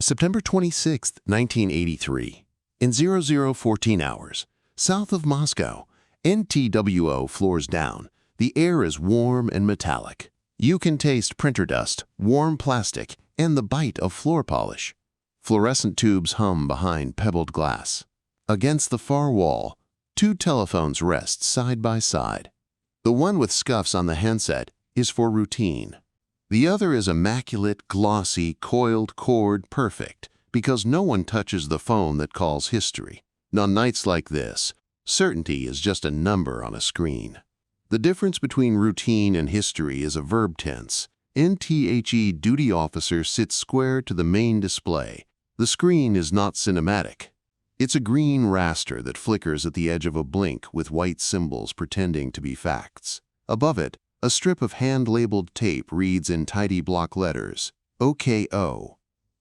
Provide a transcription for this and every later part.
September 26, 1983. In 0014 hours, south of Moscow, NTWO floors down. The air is warm and metallic. You can taste printer dust, warm plastic, and the bite of floor polish. Fluorescent tubes hum behind pebbled glass. Against the far wall, two telephones rest side by side. The one with scuffs on the handset is for routine. The other is immaculate, glossy, coiled cord perfect, because no one touches the phone that calls history. On nights like this, certainty is just a number on a screen. The difference between routine and history is a verb tense. NTHE duty officer sits square to the main display. The screen is not cinematic. It's a green raster that flickers at the edge of a blink with white symbols pretending to be facts. Above it, a strip of hand-labeled tape reads in tidy block letters, OKO.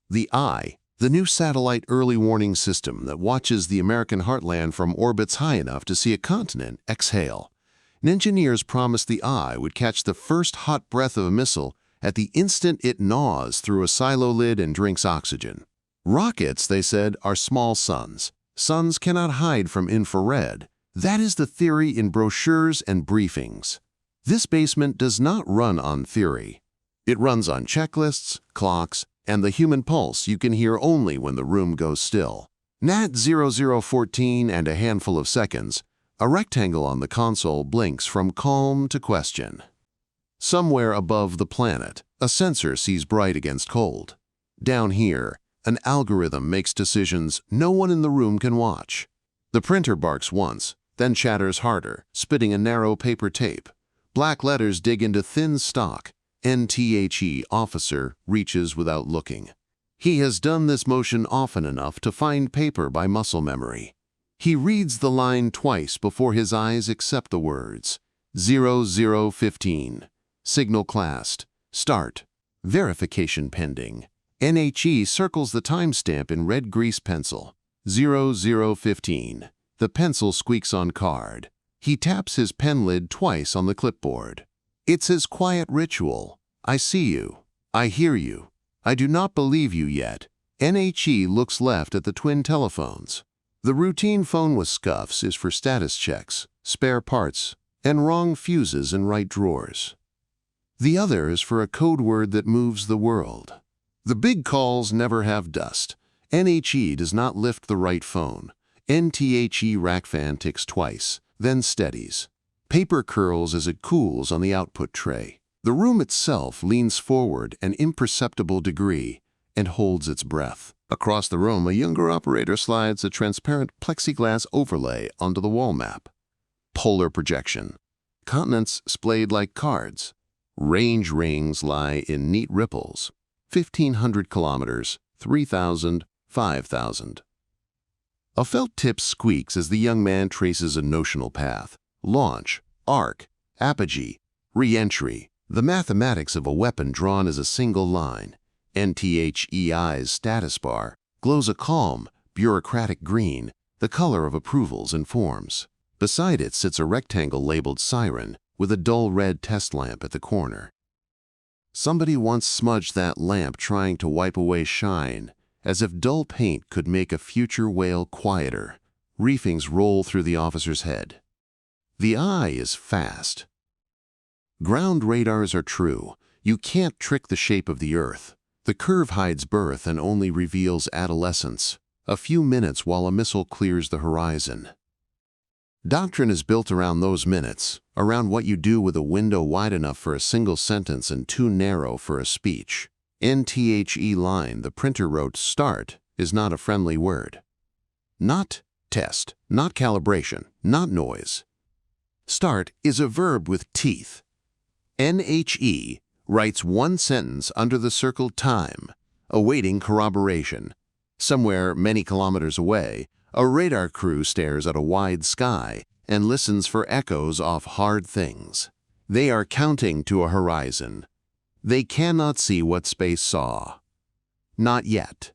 The Eye, the new satellite early warning system that watches the American heartland from orbits high enough to see a continent exhale. Engineers promised the Eye would catch the first hot breath of a missile at the instant it gnaws through a silo lid and drinks oxygen. Rockets, they said, are small suns. Suns cannot hide from infrared. That is the theory in brochures and briefings. This basement does not run on theory. It runs on checklists, clocks, and the human pulse you can hear only when the room goes still. Nat 0014 and a handful of seconds, a rectangle on the console blinks from calm to question. Somewhere above the planet, a sensor sees bright against cold. Down here, an algorithm makes decisions no one in the room can watch. The printer barks once, then chatters harder, spitting a narrow paper tape. Black letters dig into thin stock. NTHE officer reaches without looking. He has done this motion often enough to find paper by muscle memory. He reads the line twice before his eyes accept the words. 0015. Signal classed. Start. Verification pending. NHE circles the timestamp in red grease pencil. 0015. The pencil squeaks on card. He taps his pen lid twice on the clipboard. It's his quiet ritual. I see you. I hear you. I do not believe you yet. NHE looks left at the twin telephones. The routine phone with scuffs is for status checks, spare parts, and wrong fuses in right drawers. The other is for a code word that moves the world. The big calls never have dust. NHE does not lift the right phone. NTHE rack fan ticks twice, then steadies. Paper curls as it cools on the output tray. The room itself leans forward an imperceptible degree and holds its breath. Across the room, a younger operator slides a transparent plexiglass overlay onto the wall map. Polar projection. Continents splayed like cards. Range rings lie in neat ripples. 1,500 kilometers, 3,000, 5,000. A felt tip squeaks as the young man traces a notional path. Launch, arc, apogee, re-entry. The mathematics of a weapon drawn as a single line. NTHEI's status bar glows a calm, bureaucratic green, the color of approvals and forms. Beside it sits a rectangle labeled Siren with a dull red test lamp at the corner. Somebody once smudged that lamp trying to wipe away shine, as if dull paint could make a future whale quieter. Reefings roll through the officer's head. The Eye is fast. Ground radars are true. You can't trick the shape of the Earth. The curve hides birth and only reveals adolescence, a few minutes while a missile clears the horizon. Doctrine is built around those minutes, around what you do with a window wide enough for a single sentence and too narrow for a speech. NTHE line the printer wrote start is not a friendly word. Not test, not calibration, not noise. Start is a verb with teeth. NHE writes one sentence under the circled time, awaiting corroboration. Somewhere many kilometers away, a radar crew stares at a wide sky and listens for echoes off hard things. They are counting to a horizon. They cannot see what space saw. Not yet.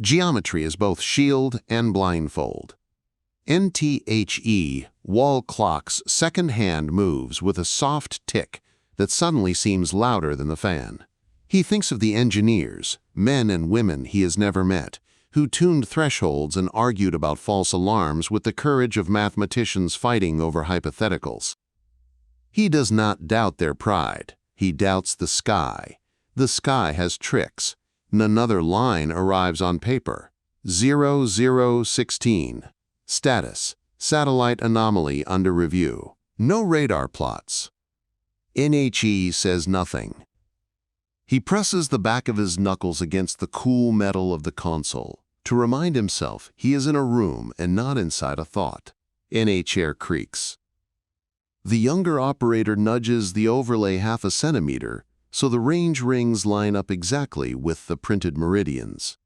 Geometry is both shield and blindfold. NTHE wall clock's second hand moves with a soft tick that suddenly seems louder than the fan. He thinks of the engineers, men and women he has never met, who tuned thresholds and argued about false alarms with the courage of mathematicians fighting over hypotheticals. He does not doubt their pride. He doubts the sky. The sky has tricks. Another line arrives on paper. 0016. Status: satellite anomaly under review. No radar plots. NHE says nothing. He presses the back of his knuckles against the cool metal of the console to remind himself he is in a room and not inside a thought. NA chair creaks. The younger operator nudges the overlay half a centimeter so the range rings line up exactly with the printed meridians.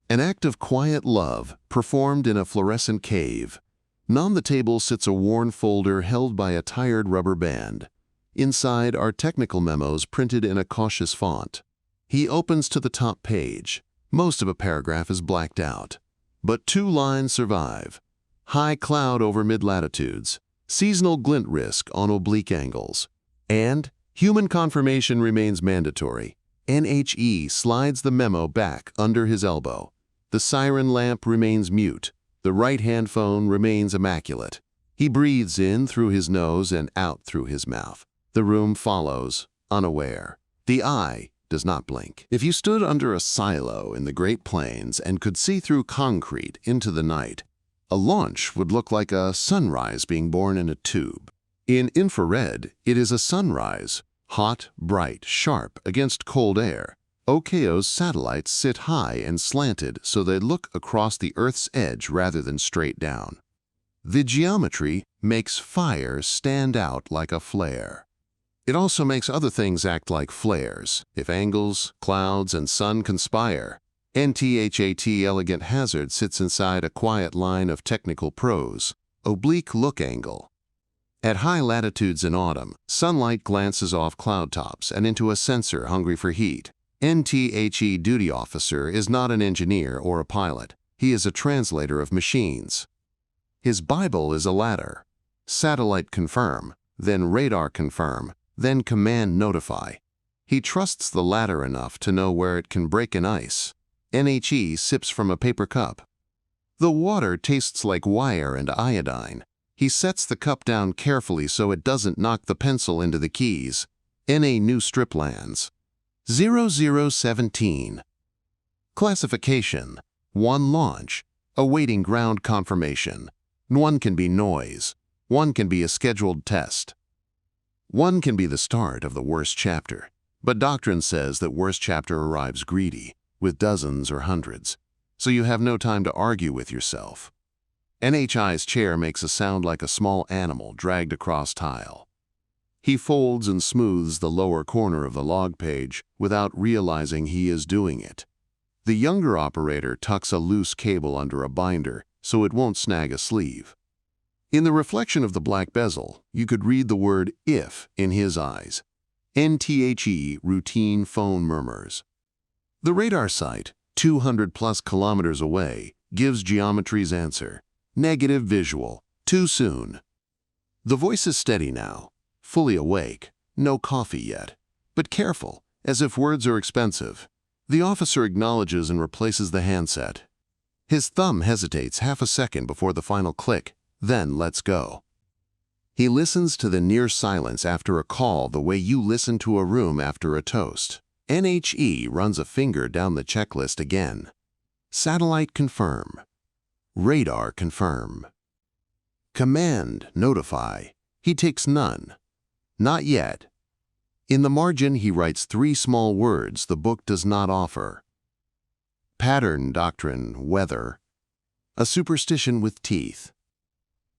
An act of quiet love performed in a fluorescent cave. On the table sits a worn folder held by a tired rubber band. Inside are technical memos printed in a cautious font. He opens to the top page. Most of a paragraph is blacked out, but 2 lines survive. High cloud over mid-latitudes. Seasonal glint risk on oblique angles. And human confirmation remains mandatory. NHE slides the memo back under his elbow. The siren lamp remains mute. The right-hand phone remains immaculate. He breathes in through his nose and out through his mouth. The room follows, unaware. The eye does not blink. If you stood under a silo in the Great Plains and could see through concrete into the night, a launch would look like a sunrise being born in a tube. In infrared, it is a sunrise, hot, bright, sharp against cold air. OKO's satellites sit high and slanted so they look across the Earth's edge rather than straight down. The geometry makes fire stand out like a flare. It also makes other things act like flares, if angles, clouds, and sun conspire. NTHAT Elegant Hazard sits inside a quiet line of technical prose. Oblique look angle. At high latitudes in autumn, sunlight glances off cloud tops and into a sensor hungry for heat. NTHE duty officer is not an engineer or a pilot. He is a translator of machines. His Bible is a ladder. Satellite confirm, then radar confirm, then command notify. He trusts the ladder enough to know where it can break an ice. NHE sips from a paper cup. The water tastes like wire and iodine. He sets the cup down carefully so it doesn't knock the pencil into the keys. NA new strip lands. 0017. Classification: 1 launch, awaiting ground confirmation. 1 can be noise. 1 can be a scheduled test. 1 can be the start of the worst chapter, but doctrine says that worst chapter arrives greedy, with dozens or hundreds, so you have no time to argue with yourself. NHI's chair makes a sound like a small animal dragged across tile. He folds and smooths the lower corner of the log page without realizing he is doing it. The younger operator tucks a loose cable under a binder so it won't snag a sleeve. In the reflection of the black bezel, you could read the word "if" in his eyes. NTHE routine phone murmurs. The radar site, 200+ kilometers away, gives geometry's answer. Negative visual. Too soon. The voice is steady now, fully awake. No coffee yet, but careful, as if words are expensive. The officer acknowledges and replaces the handset. His thumb hesitates half a second before the final click, then lets go. He listens to the near silence after a call the way you listen to a room after a toast. NHE runs a finger down the checklist again. Satellite confirm. Radar confirm. Command notify. He takes none. Not yet. In the margin he writes 3 small words the book does not offer. Pattern doctrine weather. A superstition with teeth.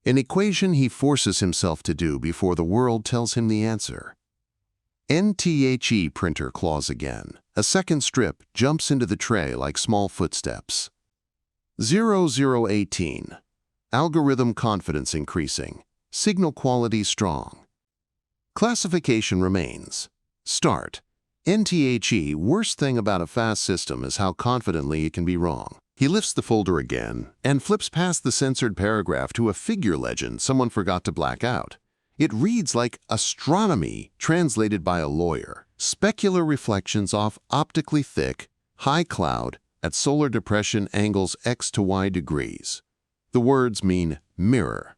An equation he forces himself to do before the world tells him the answer. NTHE printer claws again. A second strip jumps into the tray like small footsteps. 0018. Algorithm confidence increasing. Signal quality strong. Classification remains. Start. NTHE worst thing about a fast system is how confidently it can be wrong. He lifts the folder again and flips past the censored paragraph to a figure legend someone forgot to black out. It reads like astronomy translated by a lawyer. Specular reflections off optically thick, high cloud at solar depression angles x to y degrees. The words mean mirror.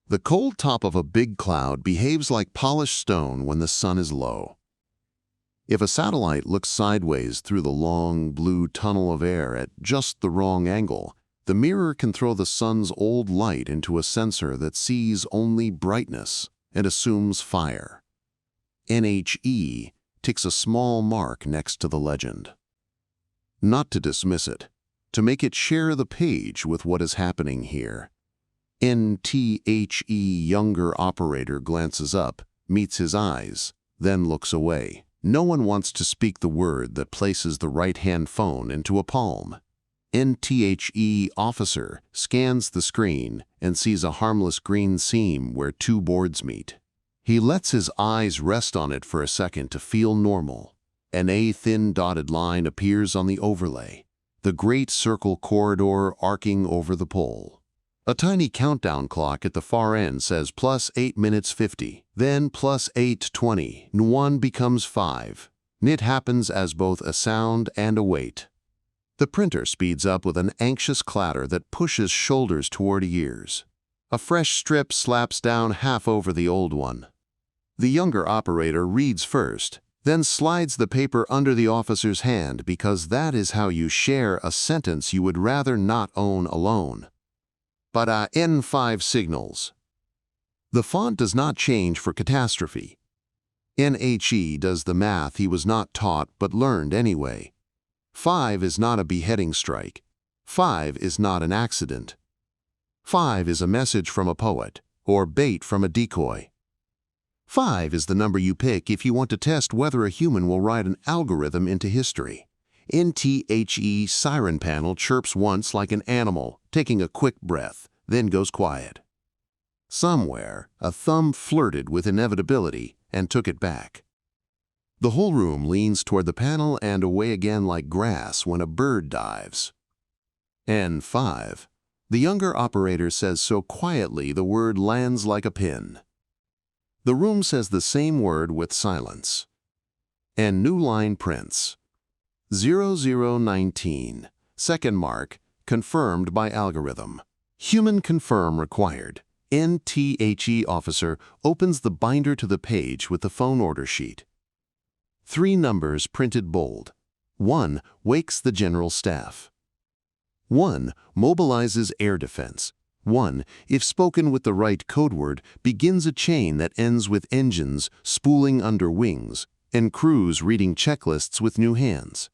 The cold top of a big cloud behaves like polished stone when the sun is low. If a satellite looks sideways through the long, blue tunnel of air at just the wrong angle, the mirror can throw the sun's old light into a sensor that sees only brightness and assumes fire. NHE ticks a small mark next to the legend. Not to dismiss it, to make it share the page with what is happening here. NTHE younger operator glances up, meets his eyes, then looks away. No one wants to speak the word that places the right-hand phone into a palm. NTHE officer scans the screen and sees a harmless green seam where two boards meet. He lets his eyes rest on it for a second to feel normal. An thin dotted line appears on the overlay, the great circle corridor arcing over the pole. A tiny countdown clock at the far end says plus 8 minutes 50, then plus 8:20. 1 becomes 5. It happens as both a sound and a weight. The printer speeds up with an anxious clatter that pushes shoulders toward ears. A fresh strip slaps down half over the old one. The younger operator reads first, then slides the paper under the officer's hand because that is how you share a sentence you would rather not own alone. But N5 signals. The font does not change for catastrophe. NHE does the math he was not taught but learned anyway. 5 is not a beheading strike. 5 is not an accident. 5 is a message from a poet, or bait from a decoy. 5 is the number you pick if you want to test whether a human will write an algorithm into history. NTHE siren panel chirps once like an animal, taking a quick breath, then goes quiet. Somewhere, a thumb flirted with inevitability and took it back. The whole room leans toward the panel and away again like grass when a bird dives. N5. The younger operator says so quietly the word lands like a pin. The room says the same word with silence. And new line prints. 0019. Second mark, confirmed by algorithm. Human confirm required. NTHE officer opens the binder to the page with the phone order sheet. 3 numbers printed bold. 1 wakes the general staff. 1 mobilizes air defense. 1, if spoken with the right code word, begins a chain that ends with engines spooling under wings and crews reading checklists with new hands.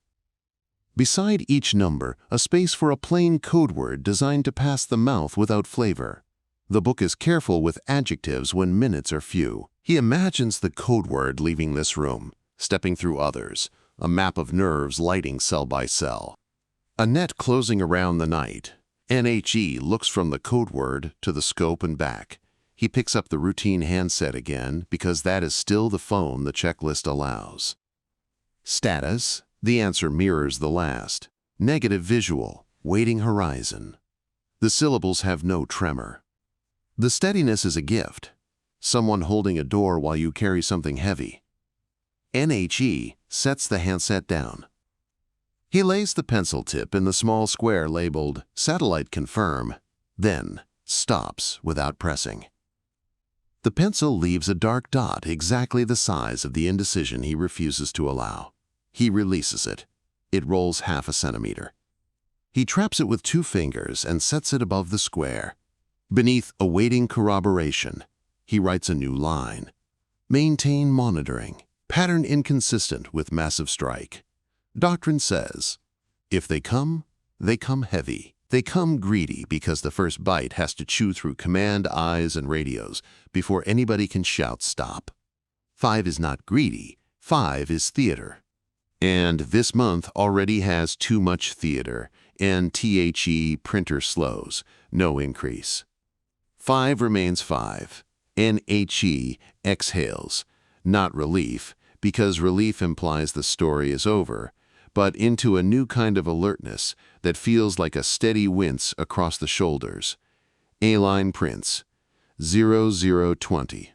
Beside each number, a space for a plain code word designed to pass the mouth without flavor. The book is careful with adjectives when minutes are few. He imagines the code word leaving this room, stepping through others, a map of nerves lighting cell by cell. A net closing around the night. NHE looks from the code word to the scope and back. He picks up the routine handset again because that is still the phone the checklist allows. Status. The answer mirrors the last. Negative visual. Waiting horizon. The syllables have no tremor. The steadiness is a gift. Someone holding a door while you carry something heavy. NHE sets the handset down. He lays the pencil tip in the small square labeled Satellite Confirm, then stops without pressing. The pencil leaves a dark dot exactly the size of the indecision he refuses to allow. He releases it. It rolls half a centimeter. He traps it with 2 fingers and sets it above the square. Beneath awaiting corroboration, he writes a new line. Maintain monitoring. Pattern inconsistent with massive strike. Doctrine says, if they come heavy. They come greedy because the first bite has to chew through command eyes and radios before anybody can shout stop. 5 is not greedy. 5 is theater. And this month already has too much theater. NTHE printer slows. No increase. 5 remains 5. NHE exhales. Not relief, because relief implies the story is over, but into a new kind of alertness that feels like a steady wince across the shoulders. A-line prints. 0020.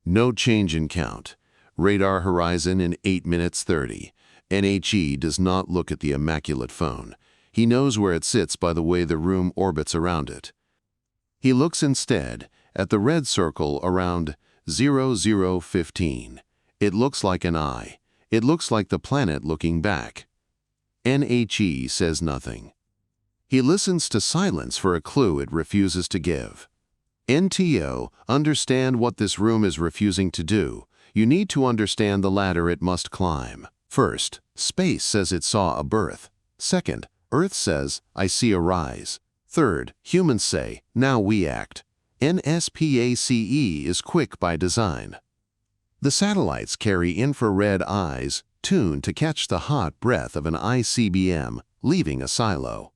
No change in count. Radar horizon in 8 minutes 30. NHE does not look at the immaculate phone. He knows where it sits by the way the room orbits around it. He looks instead at the red circle around 0015. It looks like an eye. It looks like the planet looking back. NHE says nothing. He listens to silence for a clue it refuses to give. NTO, understand what this room is refusing to do. You need to understand the ladder it must climb. First, space says it saw a birth. Second, Earth says, I see a rise. Third, humans say, now we act. NSPACE is quick by design. The satellites carry infrared eyes tuned to catch the hot breath of an ICBM, leaving a silo.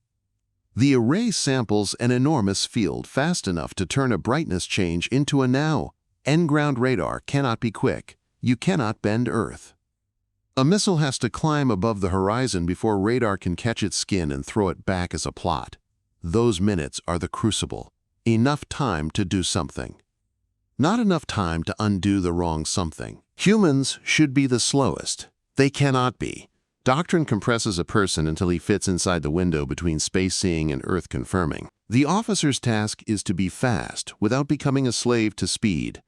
The array samples an enormous field fast enough to turn a brightness change into a now. N-ground radar cannot be quick. You cannot bend Earth. A missile has to climb above the horizon before radar can catch its skin and throw it back as a plot. Those minutes are the crucible. Enough time to do something. Not enough time to undo the wrong something. Humans should be the slowest. They cannot be. Doctrine compresses a person until he fits inside the window between space-seeing and Earth-confirming. The officer's task is to be fast without becoming a slave to speed.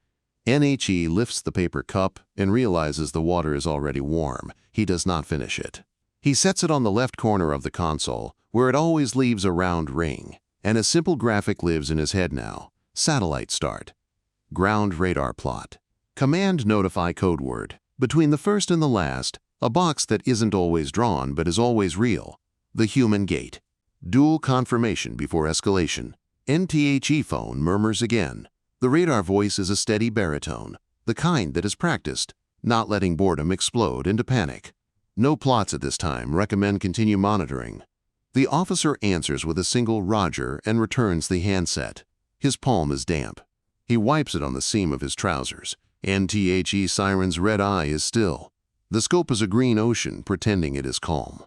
NHE lifts the paper cup and realizes the water is already warm. He does not finish it. He sets it on the left corner of the console, where it always leaves a round ring, and a simple graphic lives in his head now. Satellite start. Ground radar plot. Command notify code word. Between the first and the last, a box that isn't always drawn but is always real. The human gate. Dual confirmation before escalation. NTHE phone murmurs again. The radar voice is a steady baritone, the kind that is practiced, not letting boredom explode into panic. No plots at this time. Recommend continue monitoring. The officer answers with a single Roger and returns the handset. His palm is damp. He wipes it on the seam of his trousers. NTHE siren's red eye is still. The scope is a green ocean, pretending it is calm.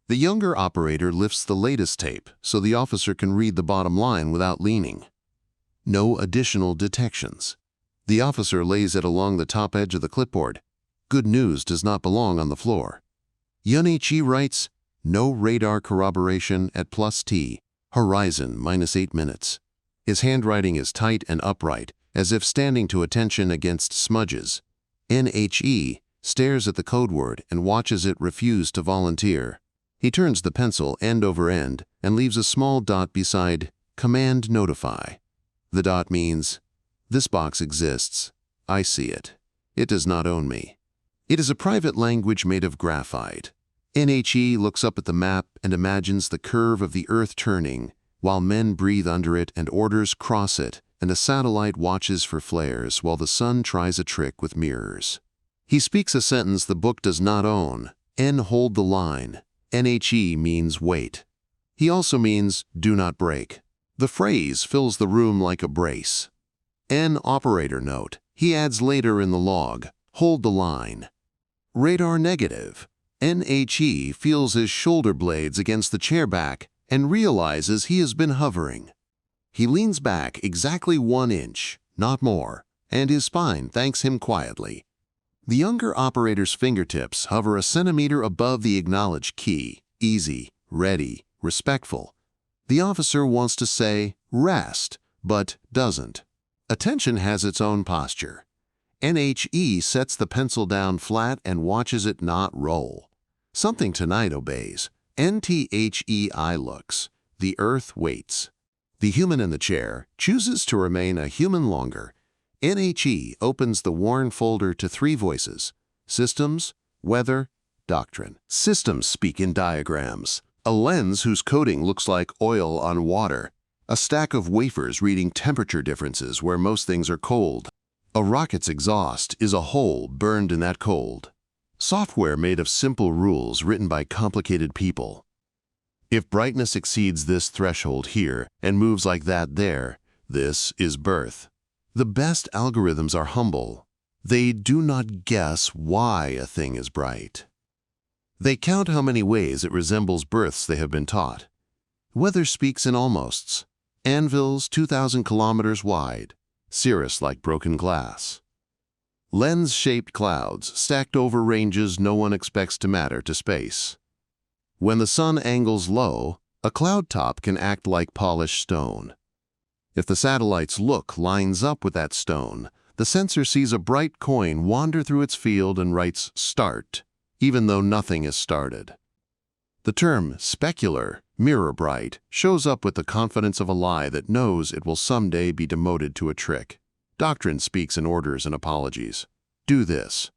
The younger operator lifts the latest tape so the officer can read the bottom line without leaning. No additional detections. The officer lays it along the top edge of the clipboard. Good news does not belong on the floor. Yunichi writes, no radar corroboration at +T, horizon -8 minutes. His handwriting is tight and upright, as if standing to attention against smudges. NHE stares at the code word and watches it refuse to volunteer. He turns the pencil end over end and leaves a small dot beside Command Notify. The dot means, this box exists. I see it. It does not own me. It is a private language made of graphite. NHE looks up at the map and imagines the curve of the Earth turning, while men breathe under it and orders cross it, and a satellite watches for flares while the sun tries a trick with mirrors. He speaks a sentence the book does not own. N hold the line. NHE means wait. He also means do not break. The phrase fills the room like a brace. N operator note. He adds later in the log, hold the line. Radar negative. NHE feels his shoulder blades against the chair back and realizes he has been hovering. He leans back exactly 1 inch, not more, and his spine thanks him quietly. The younger operator's fingertips hover a centimeter above the acknowledge key, easy, ready, respectful. The officer wants to say, rest, but doesn't. Attention has its own posture. NHE sets the pencil down flat and watches it not roll. Something tonight obeys. NTHEI looks. The Earth waits. The human in the chair chooses to remain a human longer. NHE opens the worn folder to 3 voices: systems, weather, doctrine. Systems speak in diagrams. A lens whose coating looks like oil on water. A stack of wafers reading temperature differences where most things are cold. A rocket's exhaust is a hole burned in that cold. Software made of simple rules written by complicated people. If brightness exceeds this threshold here and moves like that there, this is birth. The best algorithms are humble. They do not guess why a thing is bright. They count how many ways it resembles births they have been taught. Weather speaks in almosts. Anvils 2,000 kilometers wide. Cirrus like broken glass. Lens-shaped clouds stacked over ranges no one expects to matter to space. When the sun angles low, a cloud top can act like polished stone. If the satellite's look lines up with that stone, the sensor sees a bright coin wander through its field and writes "start," even though nothing is started. The term specular, mirror bright, shows up with the confidence of a lie that knows it will someday be demoted to a trick. Doctrine speaks in orders and apologies. Do this.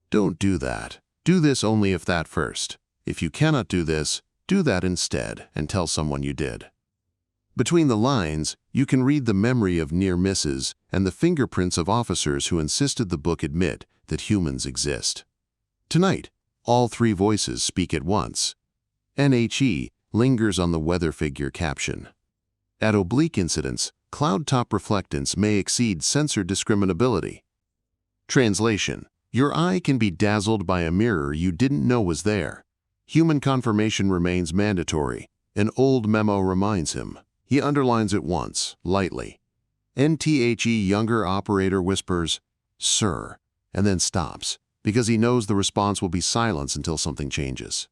Don't do that. Do this only if that first. If you cannot do this, do that instead and tell someone you did. Between the lines, you can read the memory of near misses and the fingerprints of officers who insisted the book admit that humans exist. Tonight, all three voices speak at once. NHE lingers on the weather figure caption. At oblique incidents, cloud top reflectance may exceed sensor discriminability. Translation: your eye can be dazzled by a mirror you didn't know was there. Human confirmation remains mandatory. An old memo reminds him. He underlines it once, lightly. NTHE younger operator whispers, "Sir," and then stops, because he knows the response will be silence until something changes.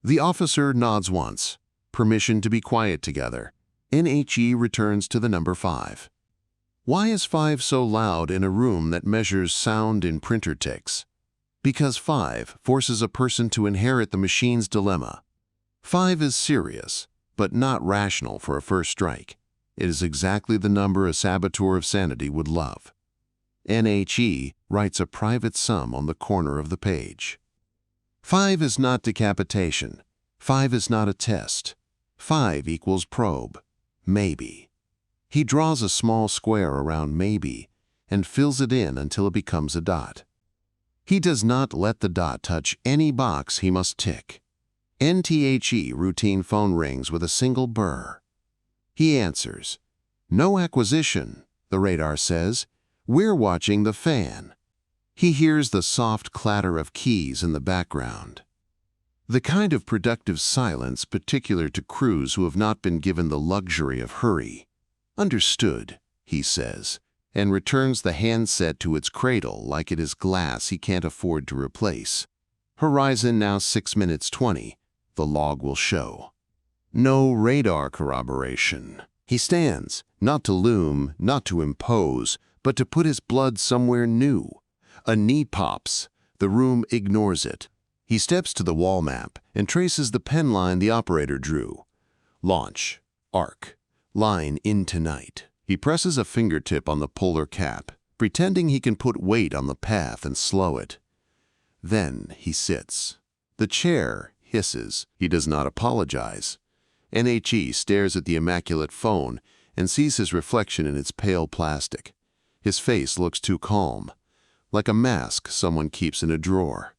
The officer nods once. Permission to be quiet together. NHE returns to the number 5. Why is 5 so loud in a room that measures sound in printer ticks? Because 5 forces a person to inherit the machine's dilemma. 5 is serious, but not rational for a first strike. It is exactly the number a saboteur of sanity would love. NHE writes a private sum on the corner of the page. 5 is not decapitation. 5 is not a test. 5 equals probe. Maybe. He draws a small square around maybe and fills it in until it becomes a dot. He does not let the dot touch any box he must tick. NTHE routine phone rings with a single burr. He answers. "No acquisition," the radar says. "We're watching the fan." He hears the soft clatter of keys in the background. The kind of productive silence particular to crews who have not been given the luxury of hurry. "Understood," he says, and returns the handset to its cradle like it is glass he can't afford to replace. Horizon now 6 minutes 20. The log will show. No radar corroboration. He stands, not to loom, not to impose, but to put his blood somewhere new. A knee pops. The room ignores it. He steps to the wall map and traces the pen line the operator drew. Launch. Arc. Line in tonight. He presses a fingertip on the polar cap, pretending he can put weight on the path and slow it. Then he sits. The chair hisses. He does not apologize. NHE stares at the immaculate phone and sees his reflection in its pale plastic. His face looks too calm, like a mask someone keeps in a drawer.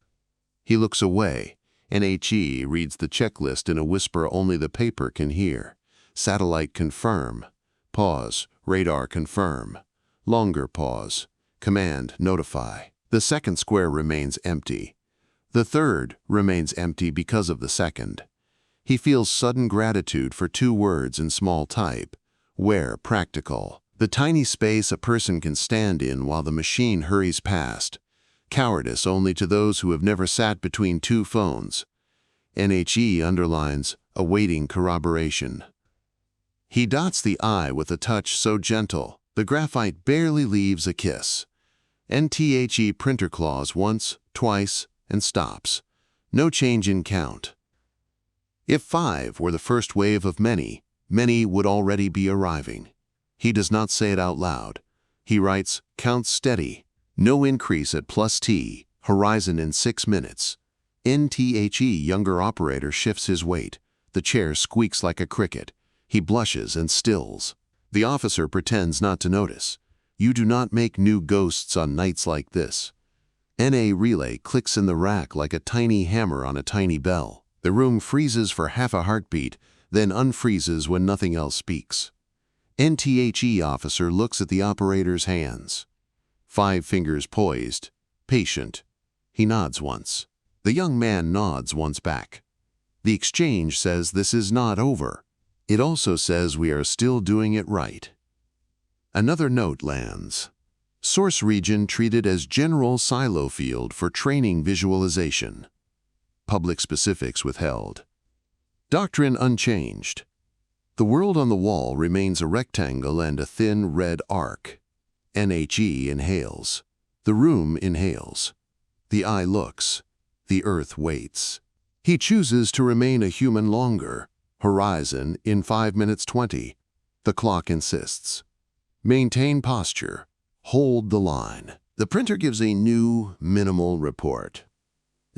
He looks away. NHE reads the checklist in a whisper only the paper can hear. Satellite confirm. Pause. Radar confirm. Longer pause. Command notify. The second square remains empty. The third remains empty because of the second. He feels sudden gratitude for 2 words in small type. Where practical. The tiny space a person can stand in while the machine hurries past. Cowardice only to those who have never sat between 2 phones. NHE underlines, awaiting corroboration. He dots the I with a touch so gentle, the graphite barely leaves a kiss. NTHE printer claws once, twice, and stops. No change in count. If 5 were the first wave of many, many would already be arriving. He does not say it out loud. He writes, count steady. No increase at +T, horizon in 6 minutes. NTHE younger operator shifts his weight. The chair squeaks like a cricket. He blushes and stills. The officer pretends not to notice. You do not make new ghosts on nights like this. NA relay clicks in the rack like a tiny hammer on a tiny bell. The room freezes for half a heartbeat, then unfreezes when nothing else speaks. NTHE officer looks at the operator's hands. 5 fingers poised, patient. He nods once. The young man nods once back. The exchange says this is not over. It also says we are still doing it right. Another note lands. Source region treated as general silo field for training visualization. Public specifics withheld. Doctrine unchanged. The world on the wall remains a rectangle and a thin red arc. NHE inhales. The room inhales. The eye looks. The earth waits. He chooses to remain a human longer. Horizon in 5 minutes 20. The clock insists. Maintain posture. Hold the line. The printer gives a new, minimal report.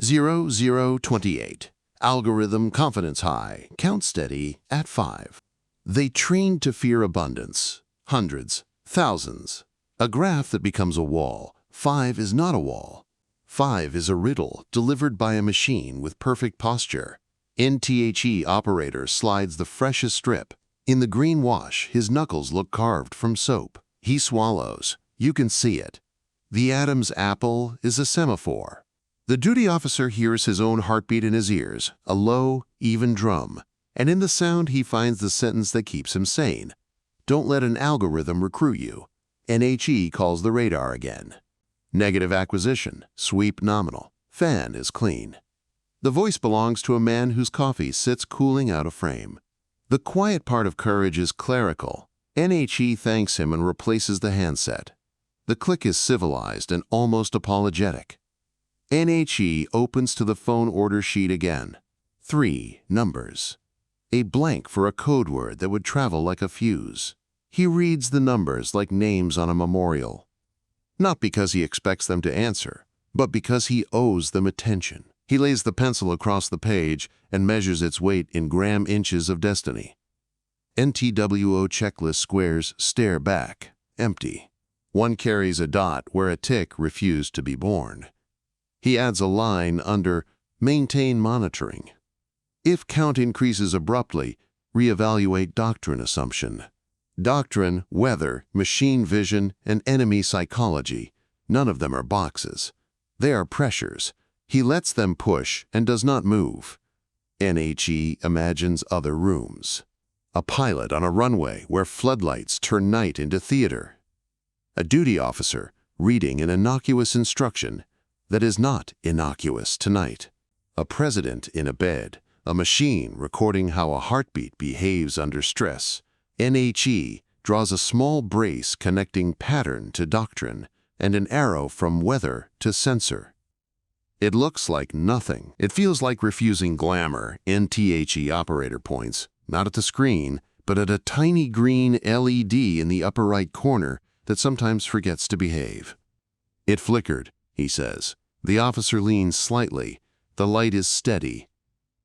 0028. Algorithm confidence high. Count steady at 5. They trained to fear abundance. Hundreds. Thousands. A graph that becomes a wall. 5 is not a wall. 5 is a riddle delivered by a machine with perfect posture. NTHE operator slides the freshest strip. In the green wash, his knuckles look carved from soap. He swallows. You can see it. The Adam's apple is a semaphore. The duty officer hears his own heartbeat in his ears, a low, even drum, and in the sound he finds the sentence that keeps him sane. Don't let an algorithm recruit you. NHE calls the radar again. Negative acquisition, sweep nominal, fan is clean. The voice belongs to a man whose coffee sits cooling out of frame. The quiet part of courage is clerical. NHE thanks him and replaces the handset. The click is civilized and almost apologetic. NHE opens to the phone order sheet again. 3 numbers. A blank for a code word that would travel like a fuse. He reads the numbers like names on a memorial. Not because he expects them to answer, but because he owes them attention. He lays the pencil across the page and measures its weight in gram-inches of destiny. NTWO checklist squares stare back, empty. One carries a dot where a tick refused to be born. He adds a line under maintain monitoring. If count increases abruptly, reevaluate doctrine assumption. Doctrine, weather, machine vision, and enemy psychology, none of them are boxes. They are pressures. He lets them push and does not move. NHE imagines other rooms. A pilot on a runway where floodlights turn night into theater. A duty officer reading an innocuous instruction that is not innocuous tonight. A president in a bed, a machine recording how a heartbeat behaves under stress. NHE draws a small brace connecting pattern to doctrine and an arrow from weather to sensor. It looks like nothing. It feels like refusing glamour. NTHE operator points, not at the screen, but at a tiny green LED in the upper right corner that sometimes forgets to behave. It flickered, he says. The officer leans slightly. The light is steady.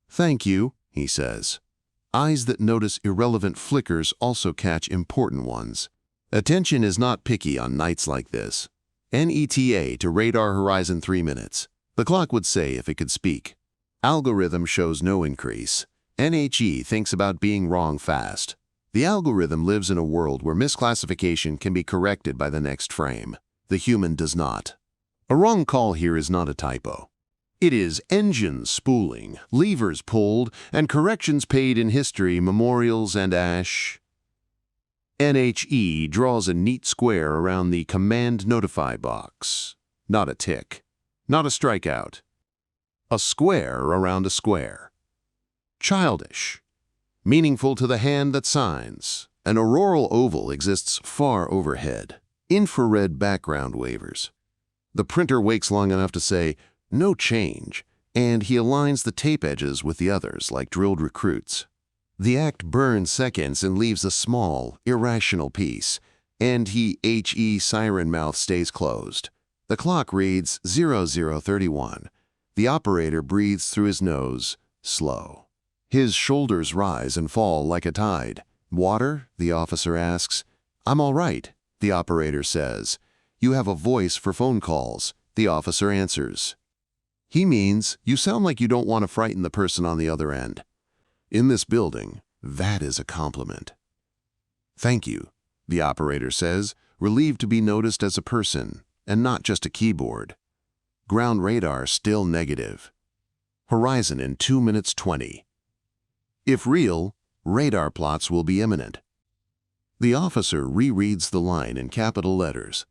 Thank you, he says. Eyes that notice irrelevant flickers also catch important ones. Attention is not picky on nights like this. NETA to radar horizon 3 minutes. The clock would say if it could speak. Algorithm shows no increase. NHE thinks about being wrong fast. The algorithm lives in a world where misclassification can be corrected by the next frame. The human does not. A wrong call here is not a typo. It is engines spooling, levers pulled, and corrections paid in history, memorials, and ash. NHE draws a neat square around the command notify box. Not a tick. Not a strikeout. A square around a square. Childish. Meaningful to the hand that signs. An auroral oval exists far overhead. Infrared background wavers. The printer wakes long enough to say, no change, and he aligns the tape edges with the others like drilled recruits. The act burns seconds and leaves a small, irrational piece, and HE siren mouth stays closed. The clock reads 0031. The operator breathes through his nose, slow. His shoulders rise and fall like a tide. Water? The officer asks. I'm all right, the operator says. You have a voice for phone calls, the officer answers. He means, you sound like you don't want to frighten the person on the other end. In this building, that is a compliment. Thank you, the operator says, relieved to be noticed as a person, and not just a keyboard. Ground radar still negative. Horizon in 2 minutes 20. If real, radar plots will be imminent. The officer rereads the line in capital letters.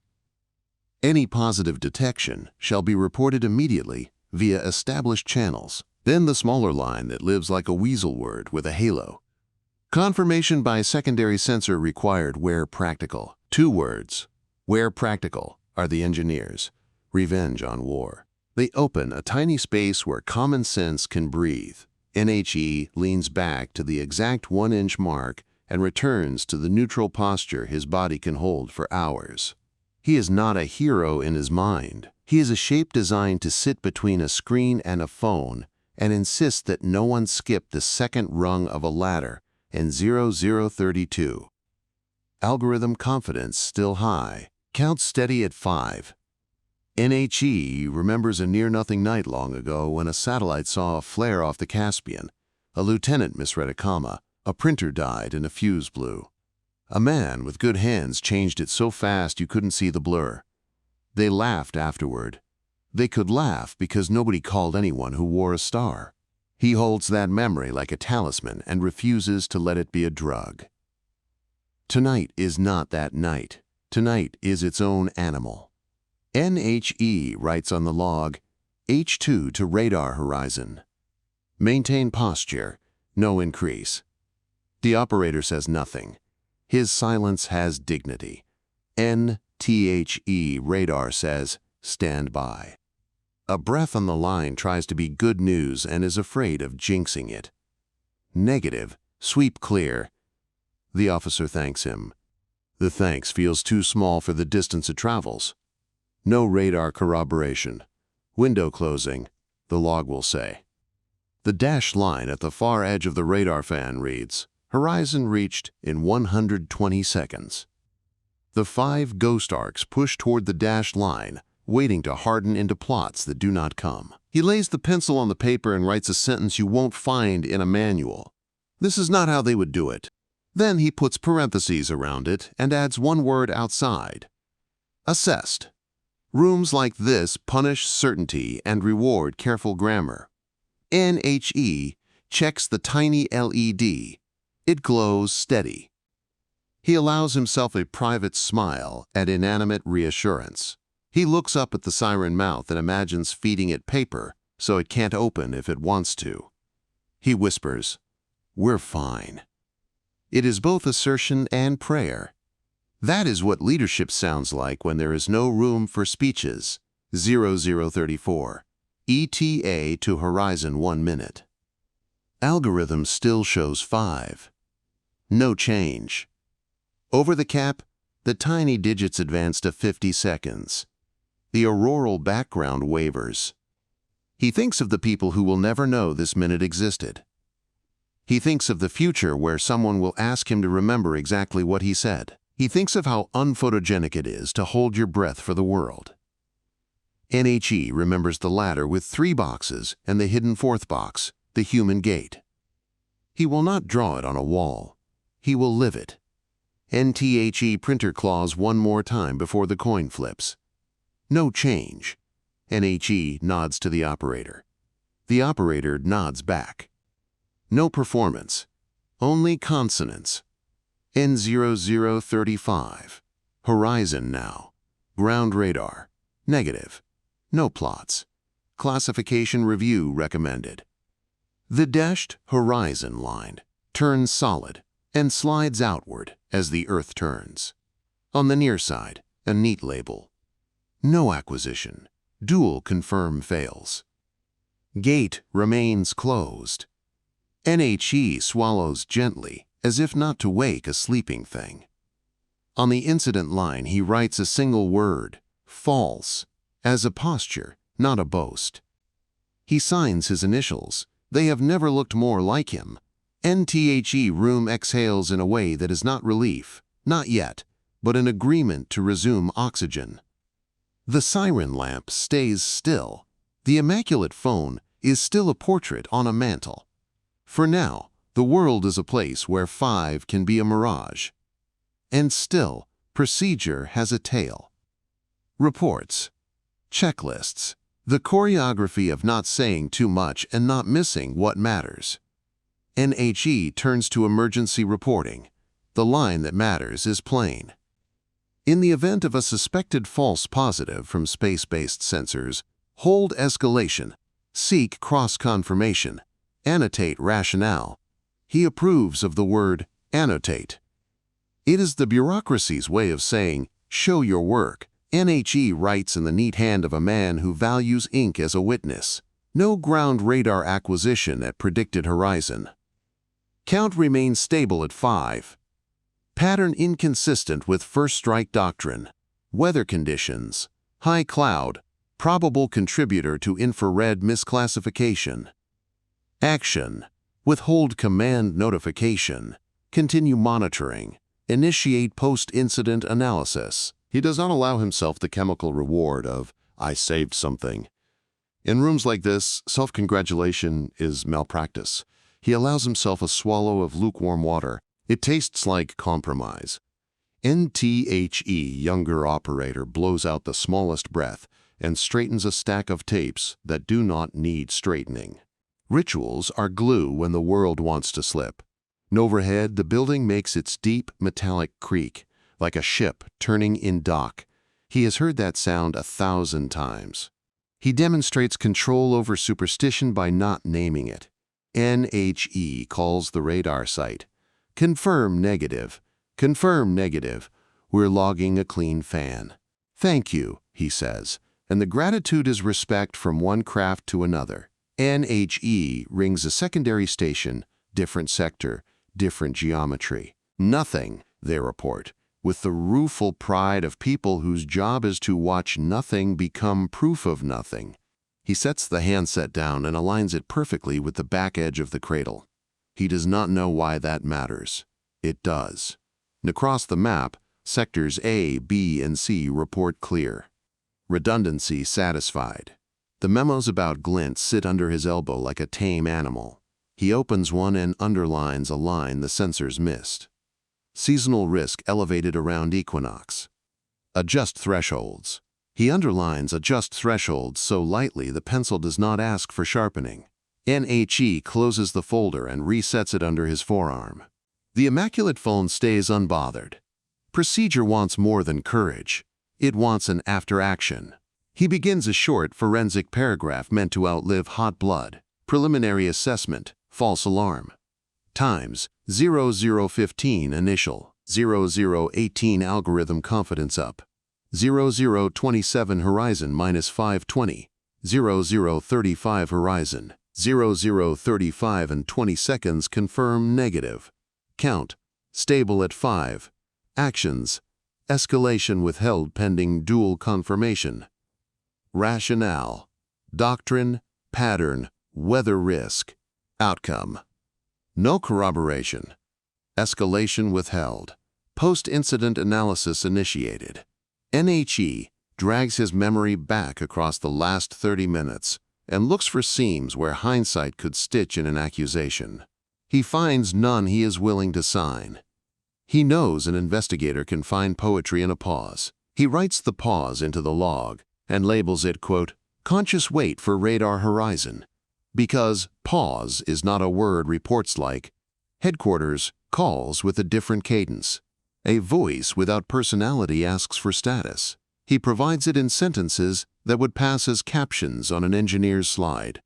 Any positive detection shall be reported immediately via established channels. Then the smaller line that lives like a weasel word with a halo. Confirmation by secondary sensor required where practical. 2 words. Where practical are the engineers. Revenge on war. They open a tiny space where common sense can breathe. NHE leans back to the exact 1-inch mark and returns to the neutral posture his body can hold for hours. He is not a hero in his mind. He is a shape designed to sit between a screen and a phone and insist that no one skip the second rung of a ladder in 0032. Algorithm confidence still high. Count steady at 5. NHE remembers a near-nothing night long ago when a satellite saw a flare off the Caspian. A lieutenant misread a comma. A printer died and a fuse blew. A man with good hands changed it so fast you couldn't see the blur. They laughed afterward. They could laugh because nobody called anyone who wore a star. He holds that memory like a talisman and refuses to let it be a drug. Tonight is not that night. Tonight is its own animal. NHE writes on the log, H2 to radar horizon. Maintain posture, no increase. The operator says nothing. His silence has dignity. NTHE radar says, stand by. A breath on the line tries to be good news and is afraid of jinxing it. Negative, sweep clear. The officer thanks him. The thanks feels too small for the distance it travels. No radar corroboration. Window closing, the log will say. The dashed line at the far edge of the radar fan reads, horizon reached in 120 seconds. The 5 ghost arcs push toward the dashed line, waiting to harden into plots that do not come. He lays the pencil on the paper and writes a sentence you won't find in a manual. This is not how they would do it. Then he puts parentheses around it and adds 1 word outside. Assessed. Rooms like this punish certainty and reward careful grammar. NHE checks the tiny LED. It glows steady. He allows himself a private smile at inanimate reassurance. He looks up at the siren mouth and imagines feeding it paper so it can't open if it wants to. He whispers, "We're fine." It is both assertion and prayer. That is what leadership sounds like when there is no room for speeches. 0034. ETA to horizon 1 minute. Algorithm still shows 5. No change. Over the cap, the tiny digits advance to 50 seconds. The auroral background wavers. He thinks of the people who will never know this minute existed. He thinks of the future where someone will ask him to remember exactly what he said. He thinks of how unphotogenic it is to hold your breath for the world. NHE remembers the ladder with 3 boxes and the hidden 4th box, the human gate. He will not draw it on a wall. He will live it. NTHE printer claws 1 more time before the coin flips. No change. NHE nods to the operator. The operator nods back. No performance. Only consonants. N0035. Horizon now. Ground radar. Negative. No plots. Classification review recommended. The dashed horizon line turns solid and slides outward as the Earth turns. On the near side, a neat label. No acquisition. Dual confirm fails. Gate remains closed. NHE swallows gently, as if not to wake a sleeping thing. On the incident line, he writes a single word, false, as a posture, not a boast. He signs his initials. They have never looked more like him. NTHE room exhales in a way that is not relief, not yet, but an agreement to resume oxygen. The siren lamp stays still. The immaculate phone is still a portrait on a mantle. For now, the world is a place where 5 can be a mirage. And still, procedure has a tail. Reports. Checklists. The choreography of not saying too much and not missing what matters. NHE turns to emergency reporting. The line that matters is plain. In the event of a suspected false positive from space-based sensors, hold escalation, seek cross-confirmation, annotate rationale. He approves of the word annotate. It is the bureaucracy's way of saying, show your work. NHE writes in the neat hand of a man who values ink as a witness. No ground radar acquisition at predicted horizon. Count remains stable at 5. Pattern inconsistent with first strike doctrine. Weather conditions. High cloud. Probable contributor to infrared misclassification. Action. Withhold command notification. Continue monitoring. Initiate post-incident analysis. He does not allow himself the chemical reward of, I saved something. In rooms like this, self-congratulation is malpractice. He allows himself a swallow of lukewarm water. It tastes like compromise. NTHE younger operator blows out the smallest breath and straightens a stack of tapes that do not need straightening. Rituals are glue when the world wants to slip. Overhead, the building makes its deep, metallic creak, like a ship turning in dock. He has heard that sound 1,000 times. He demonstrates control over superstition by not naming it. NHE calls the radar site. Confirm negative. Confirm negative. We're logging a clean fan. Thank you, he says, and the gratitude is respect from one craft to another. NHE rings a secondary station, different sector, different geometry. Nothing, they report, with the rueful pride of people whose job is to watch nothing become proof of nothing. He sets the handset down and aligns it perfectly with the back edge of the cradle. He does not know why that matters. It does. And across the map, sectors A, B, and C report clear. Redundancy satisfied. The memos about Glint sit under his elbow like a tame animal. He opens one and underlines a line the sensors missed. Seasonal risk elevated around equinox. Adjust thresholds. He underlines adjust thresholds so lightly the pencil does not ask for sharpening. NHE closes the folder and resets it under his forearm. The immaculate phone stays unbothered. Procedure wants more than courage. It wants an after-action. He begins a short forensic paragraph meant to outlive hot blood. Preliminary assessment, false alarm. Times, 0015 initial, 0018 algorithm confidence up, 0027 horizon minus 520, 0035 horizon, 0035 and 20 seconds confirm negative. Count, stable at 5. Actions, escalation withheld pending dual confirmation. Rationale, doctrine, pattern, weather risk. Outcome, no corroboration. Escalation withheld. Post-incident analysis initiated. NHE drags his memory back across the last 30 minutes and looks for seams where hindsight could stitch in an accusation. He finds none he is willing to sign. He knows an investigator can find poetry in a pause. He writes the pause into the log and labels it, quote, conscious wait for radar horizon. Because pause is not a word reports like. Headquarters calls with a different cadence. A voice without personality asks for status. He provides it in sentences that would pass as captions on an engineer's slide.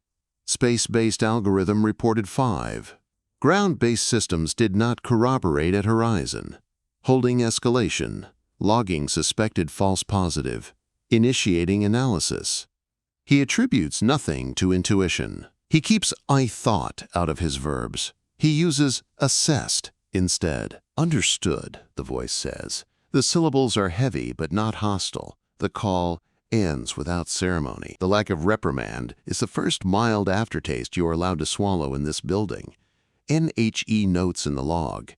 Space-based algorithm reported 5. Ground-based systems did not corroborate at horizon. Holding escalation. Logging suspected false positive. Initiating analysis. He attributes nothing to intuition. He keeps I thought out of his verbs. He uses assessed instead. Understood, the voice says. The syllables are heavy but not hostile. The call ends without ceremony. The lack of reprimand is the first mild aftertaste you are allowed to swallow in this building. NHE notes in the log.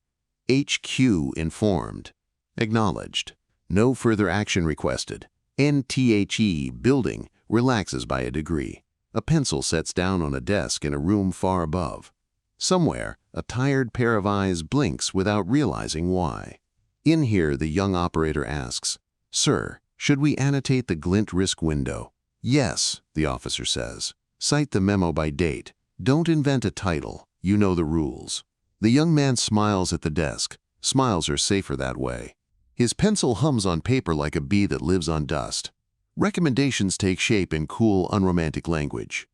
HQ informed. Acknowledged. No further action requested. NTHE building relaxes by a degree. A pencil sets down on a desk in a room far above. Somewhere, a tired pair of eyes blinks without realizing why. In here, the young operator asks, Sir, should we annotate the Glint risk window? Yes, the officer says. Cite the memo by date. Don't invent a title. You know the rules. The young man smiles at the desk. Smiles are safer that way. His pencil hums on paper like a bee that lives on dust. Recommendations take shape in cool, unromantic language.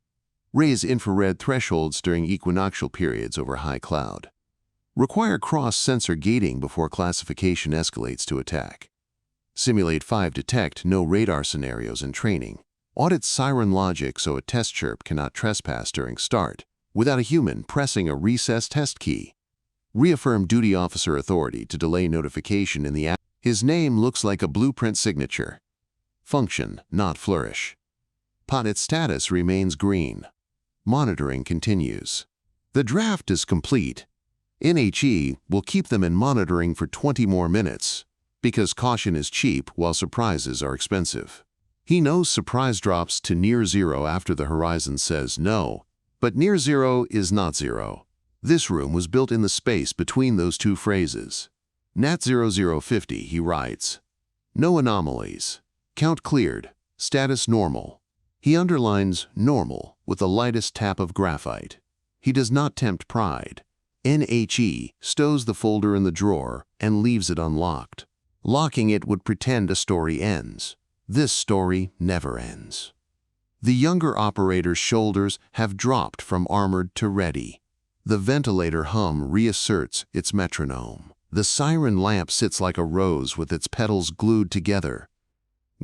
Raise infrared thresholds during equinoctial periods over high cloud. Require cross-sensor gating before classification escalates to attack. Simulate 5 detect no radar scenarios in training. Audit siren logic so a test chirp cannot trespass during start, without a human pressing a recess test key. Reaffirm duty officer authority to delay notification in the app. His name looks like a blueprint signature. Function, not flourish. Pilot status remains green. Monitoring continues. The draft is complete. NHE will keep them in monitoring for 20 more minutes, because caution is cheap while surprises are expensive. He knows surprise drops to near zero after the horizon says no, but near zero is not zero. This room was built in the space between those two phrases. Nat 0050, he writes. No anomalies. Count cleared. Status normal. He underlines normal with the lightest tap of graphite. He does not tempt pride. NHE stows the folder in the drawer and leaves it unlocked. Locking it would pretend a story ends. This story never ends. The younger operator's shoulders have dropped from armored to ready. The ventilator hum reasserts its metronome. The siren lamp sits like a rose with its petals glued together.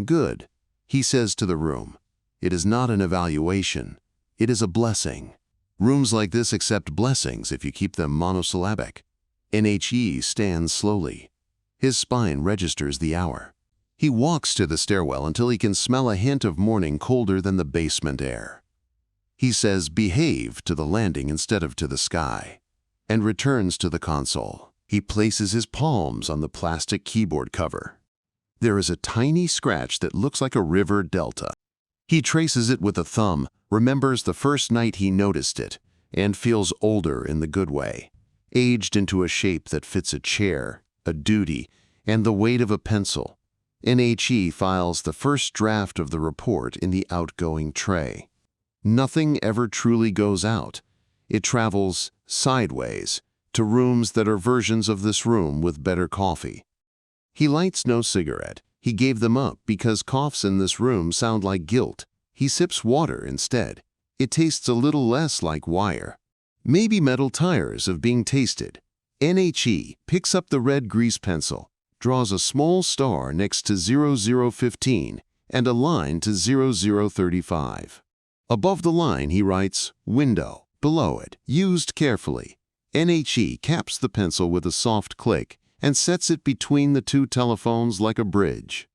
Good, he says to the room. It is not an evaluation. It is a blessing. Rooms like this accept blessings if you keep them monosyllabic. NHE stands slowly. His spine registers the hour. He walks to the stairwell until he can smell a hint of morning colder than the basement air. He says behave to the landing instead of to the sky, and returns to the console. He places his palms on the plastic keyboard cover. There is a tiny scratch that looks like a river delta. He traces it with a thumb, remembers the first night he noticed it, and feels older in the good way, aged into a shape that fits a chair, a duty, and the weight of a pencil. NHE files the first draft of the report in the outgoing tray. Nothing ever truly goes out. It travels sideways to rooms that are versions of this room with better coffee. He lights no cigarette. He gave them up because coughs in this room sound like guilt. He sips water instead. It tastes a little less like wire. Maybe metal tires of being tasted. NHE picks up the red grease pencil, draws a small star next to 0015 and a line to 0035. Above the line he writes, window. Below it, used carefully. NHE caps the pencil with a soft click and sets it between the two telephones like a bridge.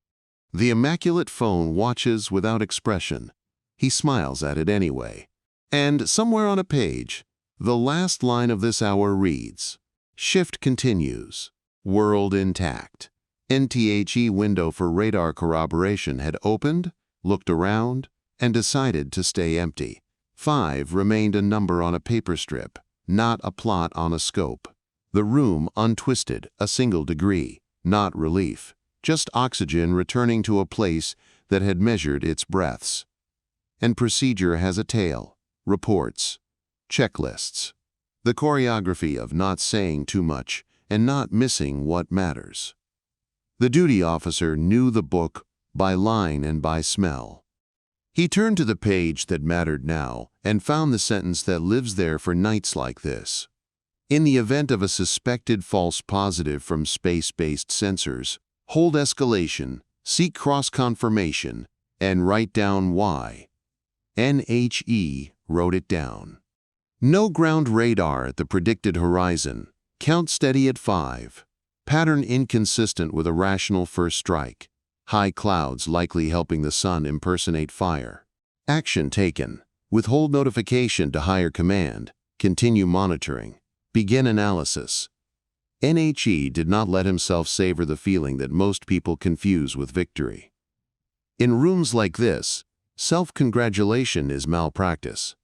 The immaculate phone watches without expression. He smiles at it anyway. And somewhere on a page, the last line of this hour reads, shift continues. World intact. NTHE window for radar corroboration had opened, looked around, and decided to stay empty. 5 remained a number on a paper strip, not a plot on a scope. The room untwisted, a single degree, not relief, just oxygen returning to a place that had measured its breaths. And procedure has a tail, reports, checklists, the choreography of not saying too much and not missing what matters. The duty officer knew the book by line and by smell. He turned to the page that mattered now and found the sentence that lives there for nights like this. In the event of a suspected false positive from space-based sensors, hold escalation, seek cross-confirmation, and write down why. NHE wrote it down. No ground radar at the predicted horizon. Count steady at 5. Pattern inconsistent with a rational first strike. High clouds likely helping the sun impersonate fire. Action taken. Withhold notification to higher command. Continue monitoring. Begin analysis. NHE did not let himself savor the feeling that most people confuse with victory. In rooms like this, self-congratulation is malpractice.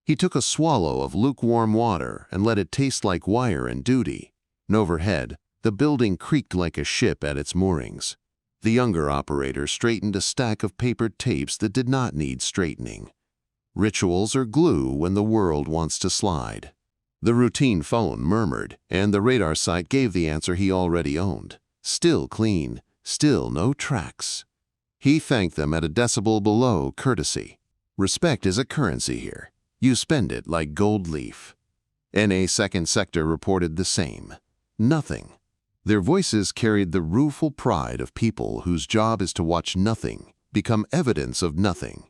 He took a swallow of lukewarm water and let it taste like wire and duty. And overhead, the building creaked like a ship at its moorings. The younger operator straightened a stack of papered tapes that did not need straightening. Rituals are glue when the world wants to slide. The routine phone murmured, and the radar site gave the answer he already owned. Still clean, still no tracks. He thanked them at a decibel below courtesy. Respect is a currency here. You spend it like gold leaf. NA Second Sector reported the same. Nothing. Their voices carried the rueful pride of people whose job is to watch nothing become evidence of nothing.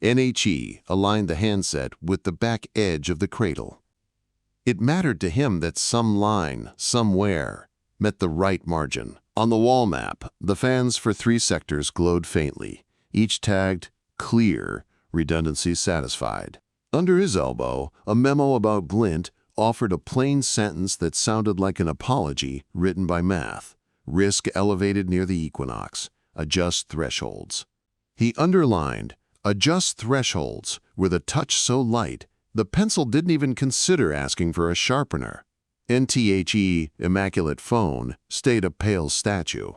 NHE aligned the handset with the back edge of the cradle. It mattered to him that some line, somewhere, met the right margin. On the wall map, the fans for 3 sectors glowed faintly, each tagged clear, redundancy satisfied. Under his elbow, a memo about Glint offered a plain sentence that sounded like an apology written by math. Risk elevated near the equinox. Adjust thresholds. He underlined, adjust thresholds, with a touch so light, the pencil didn't even consider asking for a sharpener. NTHE, Immaculate Phone, stayed a pale statue.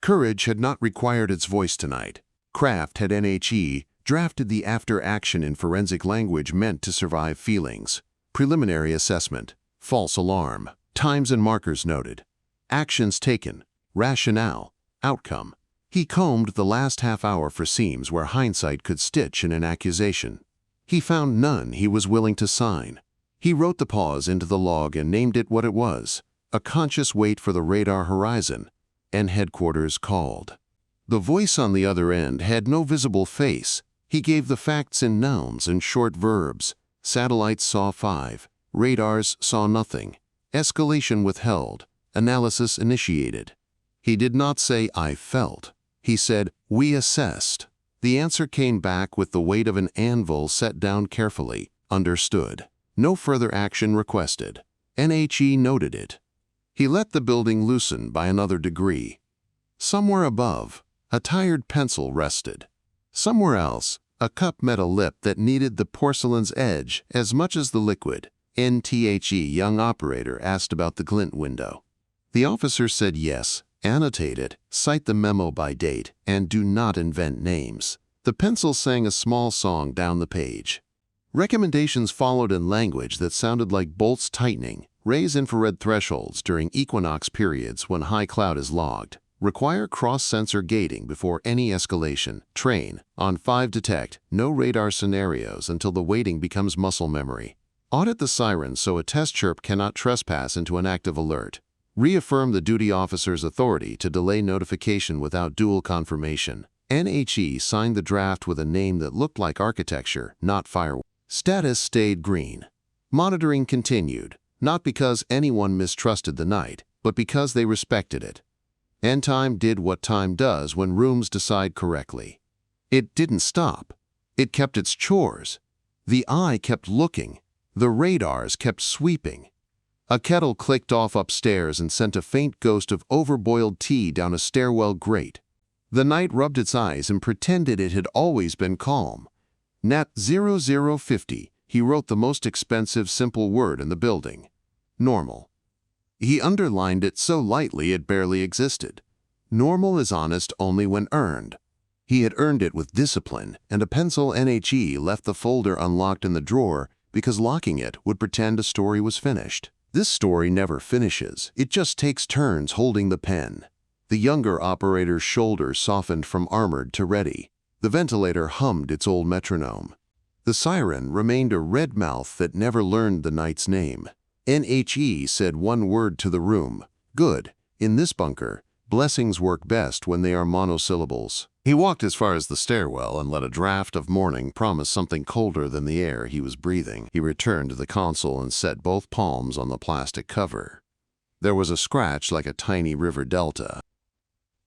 Courage had not required its voice tonight. Craft had NHE drafted the after-action in forensic language meant to survive feelings. Preliminary assessment. False alarm. Times and markers noted. Actions taken. Rationale. Outcome. He combed the last half hour for seams where hindsight could stitch in an accusation. He found none he was willing to sign. He wrote the pause into the log and named it what it was, a conscious wait for the radar horizon, and headquarters called. The voice on the other end had no visible face. He gave the facts in nouns and short verbs. Satellites saw 5. Radars saw nothing. Escalation withheld. Analysis initiated. He did not say, I felt. He said, we assessed. The answer came back with the weight of an anvil set down carefully. Understood. No further action requested. NHE noted it. He let the building loosen by another degree. Somewhere above, a tired pencil rested. Somewhere else, a cup met a lip that needed the porcelain's edge as much as the liquid. NTHE young operator asked about the Glint window. The officer said yes, annotate it, cite the memo by date, and do not invent names. The pencil sang a small song down the page. Recommendations followed in language that sounded like bolts tightening. Raise infrared thresholds during equinox periods when high cloud is logged. Require cross-sensor gating before any escalation. Train. On 5 detect. No radar scenarios until the waiting becomes muscle memory. Audit the siren so a test chirp cannot trespass into an active alert. Reaffirm the duty officer's authority to delay notification without dual confirmation. NHE signed the draft with a name that looked like architecture, not fireworks. Status stayed green. Monitoring continued, not because anyone mistrusted the night, but because they respected it. And time did what time does when rooms decide correctly. It didn't stop. It kept its chores. The eye kept looking. The radars kept sweeping. A kettle clicked off upstairs and sent a faint ghost of overboiled tea down a stairwell grate. The night rubbed its eyes and pretended it had always been calm. Nat 0050, he wrote the most expensive simple word in the building. Normal. He underlined it so lightly it barely existed. Normal is honest only when earned. He had earned it with discipline, and a pencil NHE left the folder unlocked in the drawer because locking it would pretend a story was finished. This story never finishes. It just takes turns holding the pen. The younger operator's shoulders softened from armored to ready. The ventilator hummed its old metronome. The siren remained a red mouth that never learned the night's name. NHE said one word to the room. Good. In this bunker, blessings work best when they are monosyllables. He walked as far as the stairwell and let a draft of morning promise something colder than the air he was breathing. He returned to the console and set both palms on the plastic cover. There was a scratch like a tiny river delta.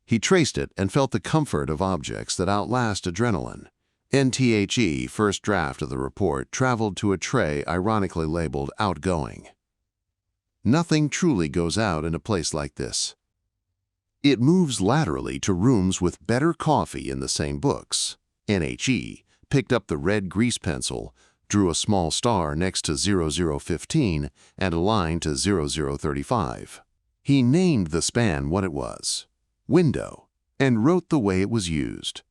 He traced it and felt the comfort of objects that outlast adrenaline. NTHE first draft of the report traveled to a tray ironically labeled outgoing. Nothing truly goes out in a place like this. It moves laterally to rooms with better coffee in the same books. NHE picked up the red grease pencil, drew a small star next to 0015 and a line to 0035. He named the span what it was. Window, and wrote the way it was used.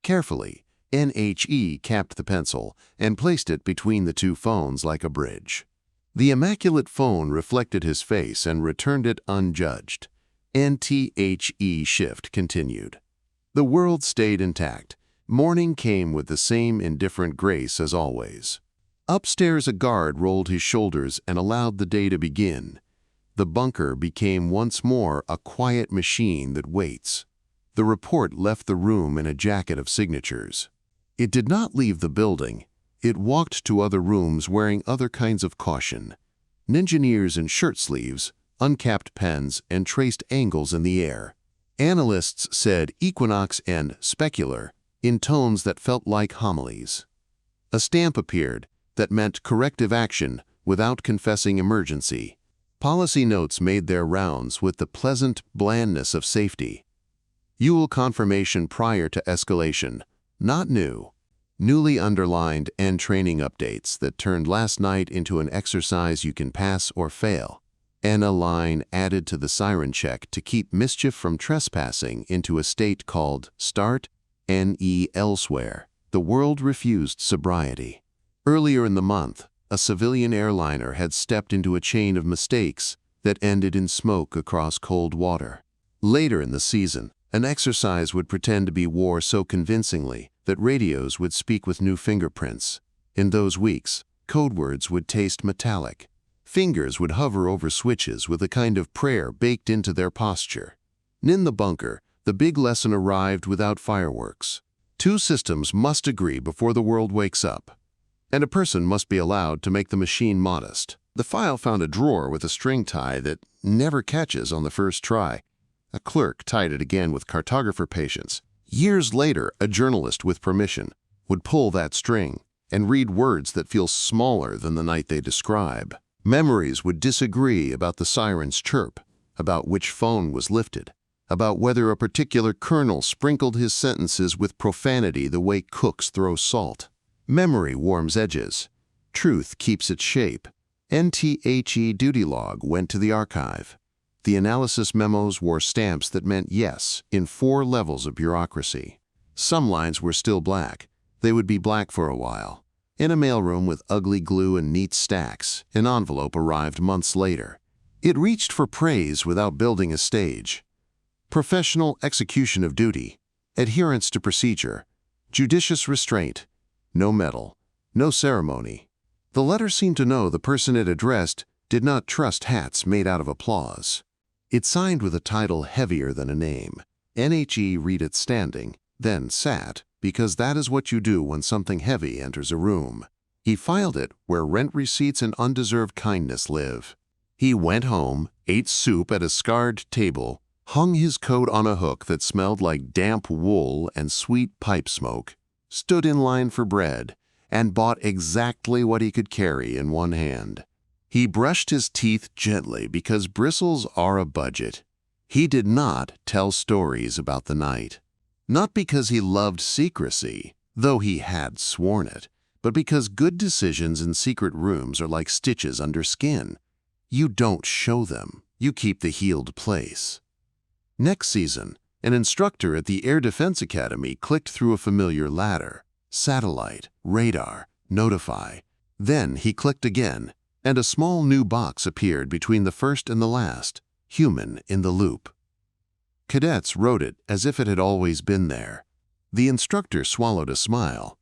Carefully, NHE capped the pencil and placed it between the 2 phones like a bridge. The immaculate phone reflected his face and returned it unjudged. NTHE shift continued. The world stayed intact. Morning came with the same indifferent grace as always. Upstairs, a guard rolled his shoulders and allowed the day to begin. The bunker became once more a quiet machine that waits. The report left the room in a jacket of signatures. It did not leave the building. It walked to other rooms wearing other kinds of caution. Engineers in shirt sleeves, uncapped pens, and traced angles in the air. Analysts said equinox and specular in tones that felt like homilies. A stamp appeared that meant corrective action without confessing emergency. Policy notes made their rounds with the pleasant blandness of safety. UL confirmation prior to escalation, not new. Newly underlined and training updates that turned last night into an exercise you can pass or fail. And a line added to the siren check to keep mischief from trespassing into a state called Start NE elsewhere. The world refused sobriety. Earlier in the month, a civilian airliner had stepped into a chain of mistakes that ended in smoke across cold water. Later in the season, an exercise would pretend to be war so convincingly that radios would speak with new fingerprints. In those weeks, code words would taste metallic. Fingers would hover over switches with a kind of prayer baked into their posture. In the bunker, the big lesson arrived without fireworks. Two systems must agree before the world wakes up, and a person must be allowed to make the machine modest. The file found a drawer with a string tie that never catches on the first try. A clerk tied it again with cartographer patience. Years later, a journalist with permission would pull that string and read words that feel smaller than the night they describe. Memories would disagree about the siren's chirp, about which phone was lifted, about whether a particular colonel sprinkled his sentences with profanity the way cooks throw salt. Memory warms edges. Truth keeps its shape. NTHE duty log went to the archive. The analysis memos wore stamps that meant yes in 4 levels of bureaucracy. Some lines were still black. They would be black for a while. In a mailroom with ugly glue and neat stacks, an envelope arrived months later. It reached for praise without building a stage. Professional execution of duty, adherence to procedure, judicious restraint, no medal, no ceremony. The letter seemed to know the person it addressed did not trust hats made out of applause. It signed with a title heavier than a name. NHE read it standing, then sat, because that is what you do when something heavy enters a room. He filed it where rent receipts and undeserved kindness live. He went home, ate soup at a scarred table, hung his coat on a hook that smelled like damp wool and sweet pipe smoke, stood in line for bread, and bought exactly what he could carry in one hand. He brushed his teeth gently because bristles are a budget. He did not tell stories about the night. Not because he loved secrecy, though he had sworn it, but because good decisions in secret rooms are like stitches under skin. You don't show them, you keep the healed place. Next season, an instructor at the Air Defense Academy clicked through a familiar ladder. Satellite, radar, notify. Then he clicked again, and a small new box appeared between the first and the last, human in the loop. Cadets wrote it as if it had always been there. The instructor swallowed a smile.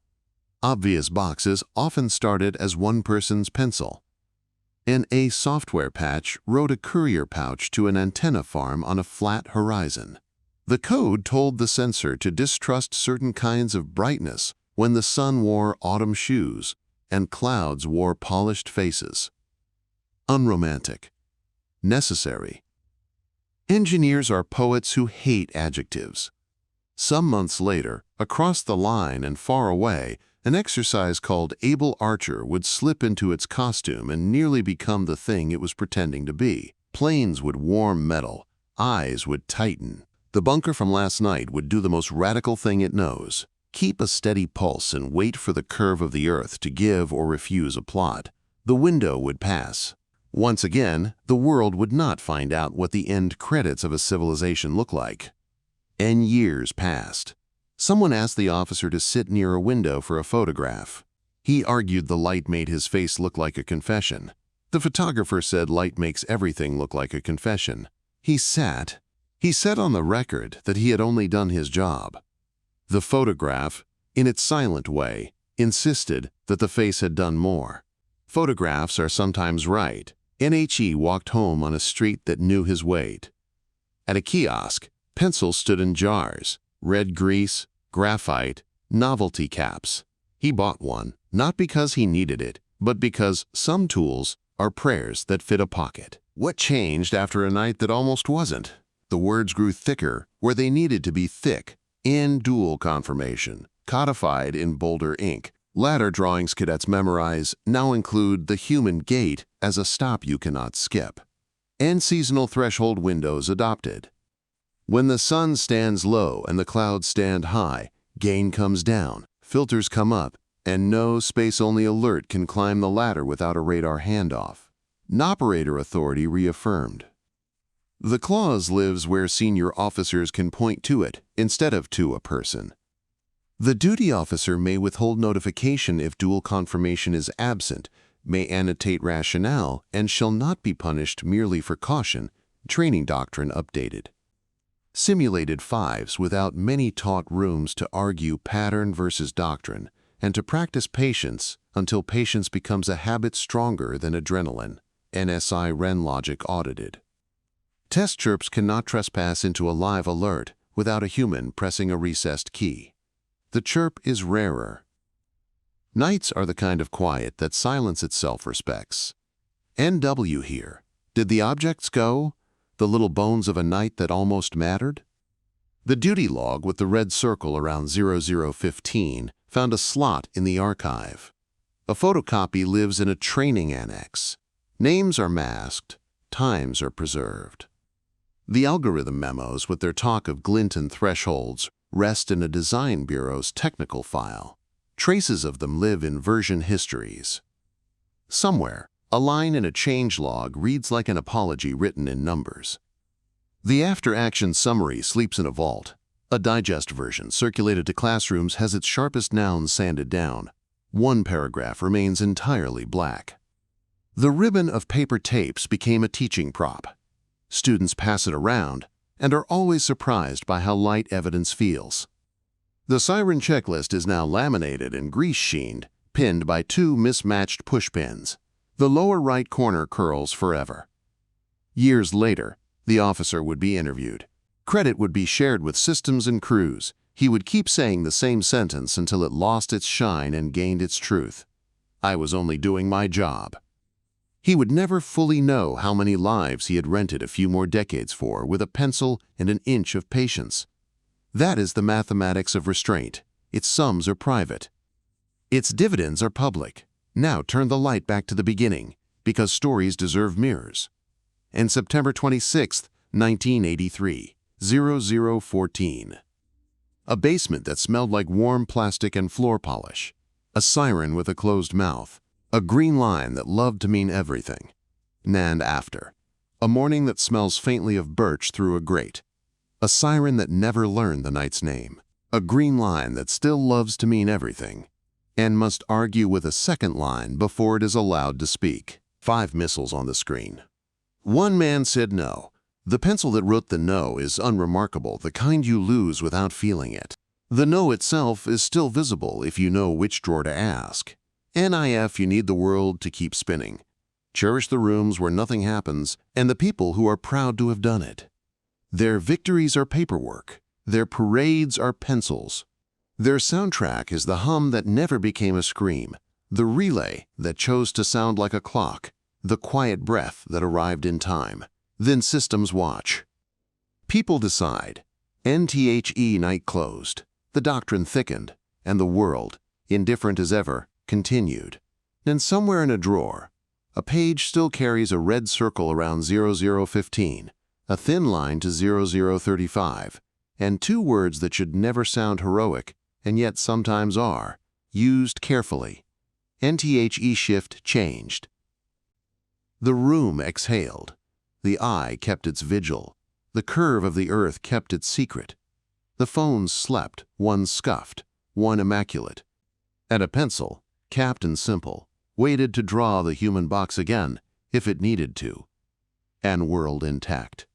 Obvious boxes often started as one person's pencil. An A software patch wrote a courier pouch to an antenna farm on a flat horizon. The code told the sensor to distrust certain kinds of brightness when the sun wore autumn shoes and clouds wore polished faces. Unromantic. Necessary. Engineers are poets who hate adjectives. Some months later, across the line and far away, an exercise called Able Archer would slip into its costume and nearly become the thing it was pretending to be. Planes would warm metal. Eyes would tighten. The bunker from last night would do the most radical thing it knows. Keep a steady pulse and wait for the curve of the earth to give or refuse a plot. The window would pass. Once again, the world would not find out what the end credits of a civilization look like. N years passed. Someone asked the officer to sit near a window for a photograph. He argued the light made his face look like a confession. The photographer said light makes everything look like a confession. He sat, He said on the record that he had only done his job. The photograph, in its silent way, insisted that the face had done more. Photographs are sometimes right. NHE walked home on a street that knew his weight. At a kiosk, pencils stood in jars, red grease, graphite, novelty caps. He bought one, not because he needed it, but because some tools are prayers that fit a pocket. What changed after a night that almost wasn't? The words grew thicker where they needed to be thick, in dual confirmation, codified in bolder ink. Latter drawings cadets memorize now include the human gait as a stop you cannot skip, and seasonal threshold windows adopted. When the sun stands low and the clouds stand high, gain comes down, filters come up, and no space-only alert can climb the ladder without a radar handoff. Operator authority reaffirmed. The clause lives where senior officers can point to it instead of to a person. The duty officer may withhold notification if dual confirmation is absent, may annotate rationale, and shall not be punished merely for caution. Training doctrine updated. Simulated fives without many taught rooms to argue pattern versus doctrine, and to practice patience until patience becomes a habit stronger than adrenaline. NSI Ren logic audited. Test chirps cannot trespass into a live alert without a human pressing a recessed key. The chirp is rarer. Nights are the kind of quiet that silence itself respects. NW here. Did the objects go? The little bones of a night that almost mattered? The duty log with the red circle around 0015 found a slot in the archive. A photocopy lives in a training annex. Names are masked, times are preserved. The algorithm memos with their talk of glint and thresholds rest in a design bureau's technical file. Traces of them live in version histories. Somewhere, a line in a change log reads like an apology written in numbers. The after-action summary sleeps in a vault. A digest version circulated to classrooms has its sharpest nouns sanded down. One paragraph remains entirely black. The ribbon of paper tapes became a teaching prop. Students pass it around and are always surprised by how light evidence feels. The siren checklist is now laminated and grease-sheened, pinned by two mismatched pushpins. The lower right corner curls forever. Years later, the officer would be interviewed. Credit would be shared with systems and crews. He would keep saying the same sentence until it lost its shine and gained its truth. I was only doing my job. He would never fully know how many lives he had rented a few more decades for with a pencil and an inch of patience. That is the mathematics of restraint. Its sums are private. Its dividends are public. Now turn the light back to the beginning, because stories deserve mirrors. And September 26, 1983, 0014. A basement that smelled like warm plastic and floor polish. A siren with a closed mouth. A green line that loved to mean everything. And after. A morning that smells faintly of birch through a grate. A siren that never learned the night's name. A green line that still loves to mean everything. And must argue with a second line before it is allowed to speak. 5 missiles on the screen. One man said no. The pencil that wrote the no is unremarkable, the kind you lose without feeling it. The no itself is still visible if you know which drawer to ask. NIF, you need the world to keep spinning. Cherish the rooms where nothing happens and the people who are proud to have done it. Their victories are paperwork. Their parades are pencils. Their soundtrack is the hum that never became a scream, the relay that chose to sound like a clock, the quiet breath that arrived in time. Then systems watch. People decide. NTHE night closed. The doctrine thickened, and the world, indifferent as ever, continued. And somewhere in a drawer, a page still carries a red circle around 0015, a thin line to 0035, and 2 words that should never sound heroic, and yet sometimes are, used carefully. NTHE shift changed. The room exhaled. The eye kept its vigil. The curve of the earth kept its secret. The phones slept, one scuffed, one immaculate. And a pencil, capped and simple, waited to draw the human box again if it needed to. And world intact.